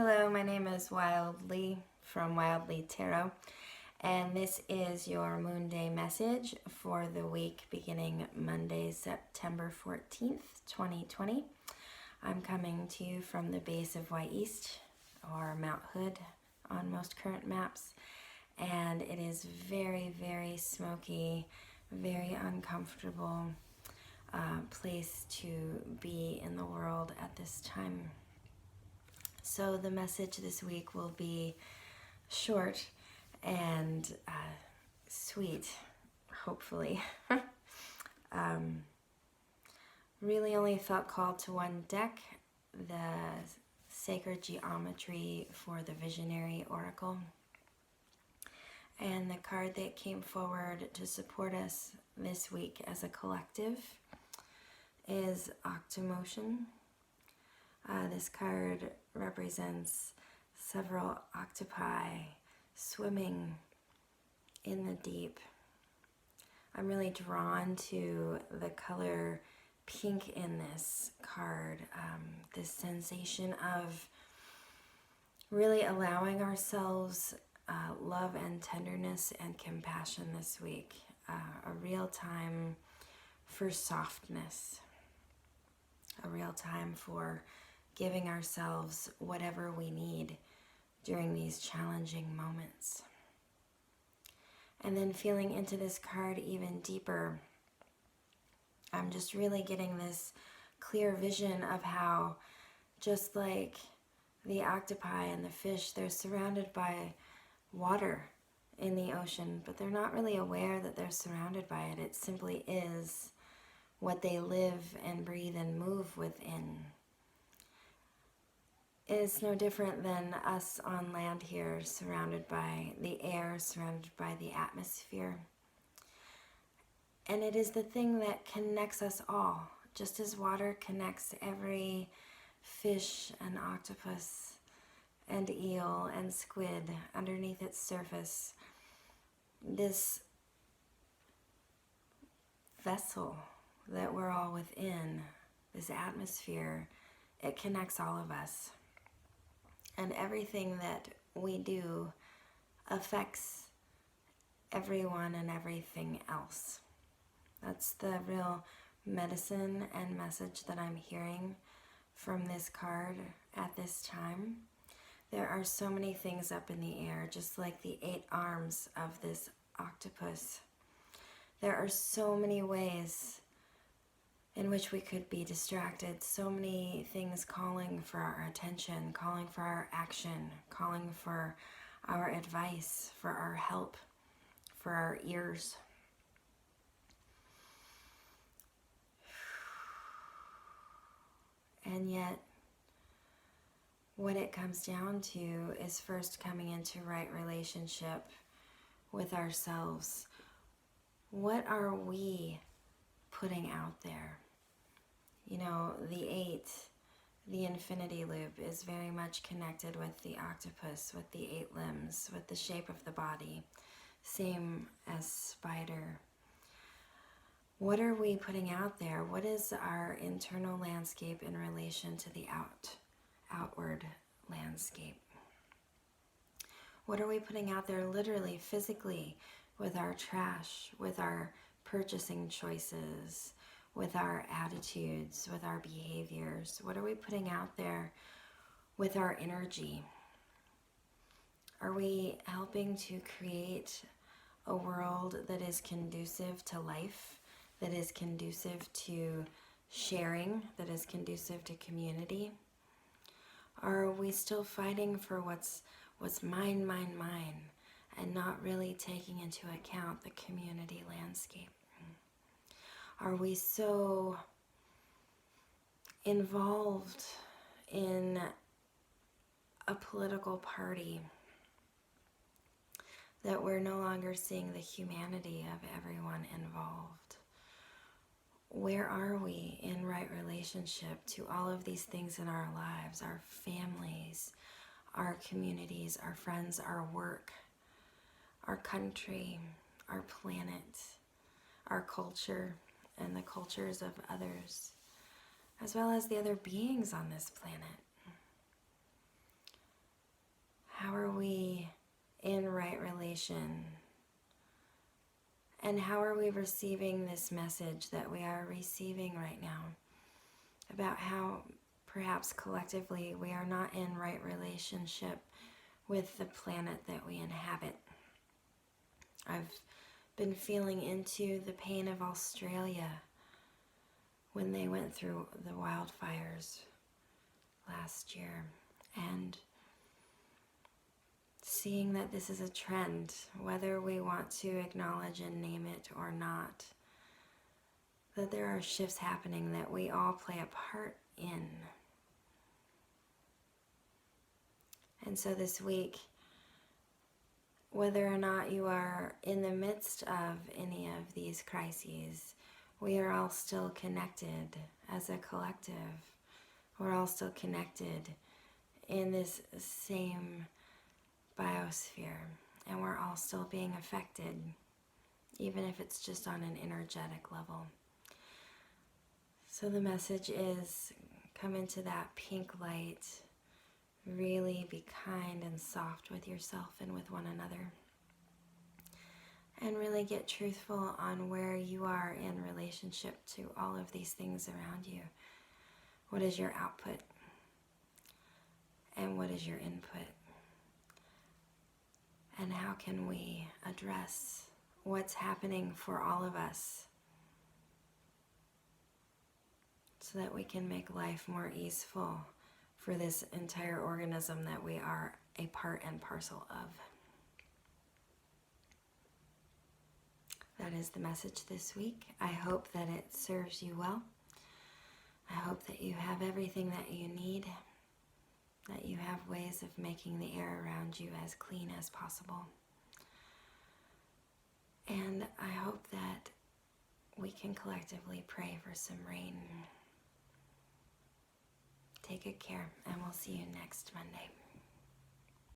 Hello, my name is Wildly from Wildly Tarot, and this is your Moonday message for the week beginning Monday, September 14th, 2020. I'm coming to you from the base of Y East, or Mount Hood on most current maps, and it is very, very smoky, very uncomfortable place to be in the world at this time. So the message this week will be short and sweet, hopefully. Really only felt called to one deck, the Sacred Geometry for the Visionary Oracle. And the card that came forward to support us this week as a collective is Octomotion. This card represents several octopi swimming in the deep. I'm really drawn to the color pink in this card, this sensation of really allowing ourselves love and tenderness and compassion this week, a real time for softness, a real time for giving ourselves whatever we need during these challenging moments. And then feeling into this card even deeper, I'm just really getting this clear vision of how, just like the octopi and the fish, they're surrounded by water in the ocean, but they're not really aware that they're surrounded by it. It simply is what they live and breathe and move within. It's no different than us on land here, surrounded by the air, surrounded by the atmosphere. And it is the thing that connects us all, just as water connects every fish and octopus and eel and squid underneath its surface. This vessel that we're all within, this atmosphere, it connects all of us. And everything that we do affects everyone and everything else. That's the real medicine and message that I'm hearing from this card at this time. There are so many things up in the air, just like the 8 arms of this octopus. There are so many ways in which we could be distracted, so many things calling for our attention, calling for our action, calling for our advice, for our help, for our ears. And yet, what it comes down to is first coming into right relationship with ourselves. What are we putting out there? You know, the 8, the infinity loop, is very much connected with the octopus, with the 8 limbs, with the shape of the body, same as spider. What are we putting out there? What is our internal landscape in relation to the outward landscape? What are we putting out there literally, physically, with our trash, with our purchasing choices, with our attitudes, with our behaviors? What are we putting out there with our energy? Are we helping to create a world that is conducive to life, that is conducive to sharing, that is conducive to community? Or are we still fighting for what's mine, mine, mine, and not really taking into account the community landscape? Are we so involved in a political party that we're no longer seeing the humanity of everyone involved? Where are we in right relationship to all of these things in our lives, our families, our communities, our friends, our work, our country, our planet, our culture, and the cultures of others, as well as the other beings on this planet? vibration? And how are we receiving this message that we are receiving right now about how perhaps collectively we are not in right relationship with the planet that we inhabit? I've been feeling into the pain of Australia when they went through the wildfires last year, and seeing that this is a trend, whether we want to acknowledge and name it or not, that there are shifts happening that we all play a part in. And so this week, whether or not you are in the midst of any of these crises, we are all still connected as a collective. We're all still connected in this same biosphere, and we're all still being affected, even if it's just on an energetic level. So the message is, come into that pink light, really be kind and soft with yourself and with one another, and really get truthful on where you are in relationship to all of these things around you. What is your output? And what is your input? And how can we address what's happening for all of us so that we can make life more easeful for this entire organism that we are a part and parcel of? That is the message this week. I hope that it serves you well. I hope that you have everything that you need, that you have ways of making the air around you as clean as possible. And I hope that we can collectively pray for some rain. Take good care, and we'll see you next Monday.